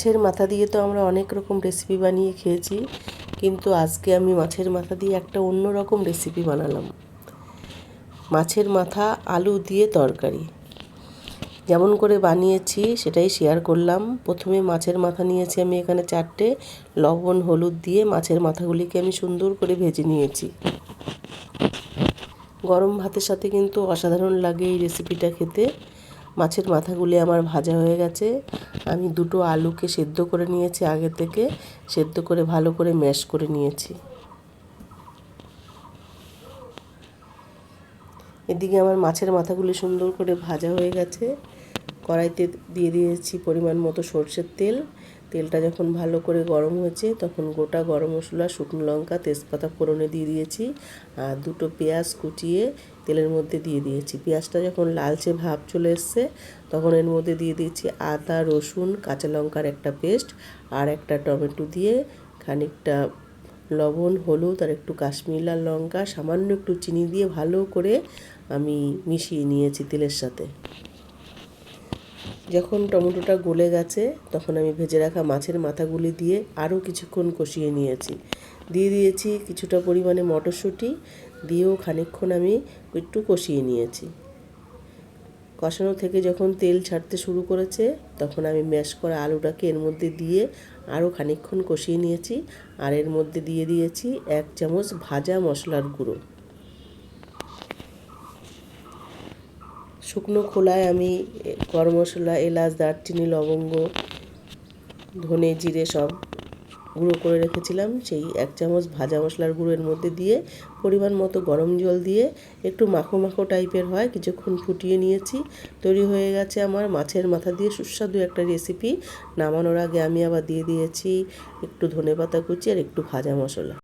মাছের মাথা দিয়ে তো আমরা অনেক রকম রেসিপি বানিয়ে খেয়েছি, কিন্তু আজকে আমি মাছের মাথা দিয়ে একটা অন্য রকম রেসিপি বানালাম। মাছের মাথা আলু দিয়ে তরকারি। যেমন করে বানিয়েছি সেটাই শেয়ার করলাম। প্রথমে মাছের মাথা নিয়েছি আমি এখানে 4টে, লবণ হলুদ দিয়ে মাছের মাথাগুলিকে আমি সুন্দর করে ভেজে নিয়েছি। গরম ভাতের সাথে কিন্তু অসাধারণ লাগে এই রেসিপিটা খেতে। মাছের মাথাগুলি আমার ভাজা হয়ে গেছে। আমি 2টো আলুকে সেদ্ধ করে নিয়েছি, আগে থেকে সেদ্ধ করে ভালো করে ম্যাশ করে নিয়েছি। এদিকে আমার মাছের মাথাগুলি সুন্দর করে ভাজা হয়ে গেছে। কড়াইতে দিয়ে দিয়েছি পরিমাণ মতো সরষের তেল। তেলটা যখন ভালো করে গরম হয়েছে তখন গোটা গরম মশলা, শুকনো লঙ্কা, তেজপাতা ফোড়নে দিয়ে দিয়েছি, আর 2টো পেঁয়াজ কুচিয়ে তেলের মধ্যে দিয়ে দিয়েছি। পেঁয়াজটা যখন লালচে ভাব চলে এসছে তখন এর মধ্যে দিয়ে দিয়েছি আদা, রসুন, কাঁচা লঙ্কার একটা পেস্ট আর একটা টমেটো দিয়ে খানিকটা লবণ, হলুদ আর একটু কাশ্মীরি লাল লঙ্কা, সামান্য একটু চিনি দিয়ে ভালো করে আমি মিশিয়ে নিয়েছি তেলের সাথে। যখন টমেটোটা গলে গেছে তখন আমি ভেজে রাখা মাছের মাথাগুলি দিয়ে আরও কিছুক্ষণ কষিয়ে নিয়েছি। দিয়ে দিয়েছি কিছুটা পরিমাণে মটরশুঁটি, দিয়েও খানিকক্ষণ আমি একটু কষিয়ে নিয়েছি। কষানো থেকে যখন তেল ছাড়তে শুরু করেছে তখন আমি ম্যাশ করা আলুটাকে এর মধ্যে দিয়ে আরও খানিকক্ষণ কষিয়ে নিয়েছি, আর এর মধ্যে দিয়ে দিয়েছি 1 চামচ ভাজা মশলার গুঁড়ো। শুকনো খোলায় আমি গরম মশলা, এলাচ, দারচিনি, লবঙ্গ, ধনে, জিরে সব গুঁড়ো করে রেখেছিলাম। সেই 1 চামচ ভাজা মশলার গুঁড়োর মধ্যে দিয়ে পরিমাণ মতো গরম জল দিয়ে একটু মাখো মাখো টাইপের হয় কিছুক্ষণ ফুটিয়ে নিয়েছি। তৈরি হয়ে গেছে আমার মাছের মাথা দিয়ে সুস্বাদু একটা রেসিপি। নামানোর আগে আমি আবার দিয়ে দিয়েছি একটু ধনেপাতা কুচি আর একটু ভাজা মশলা।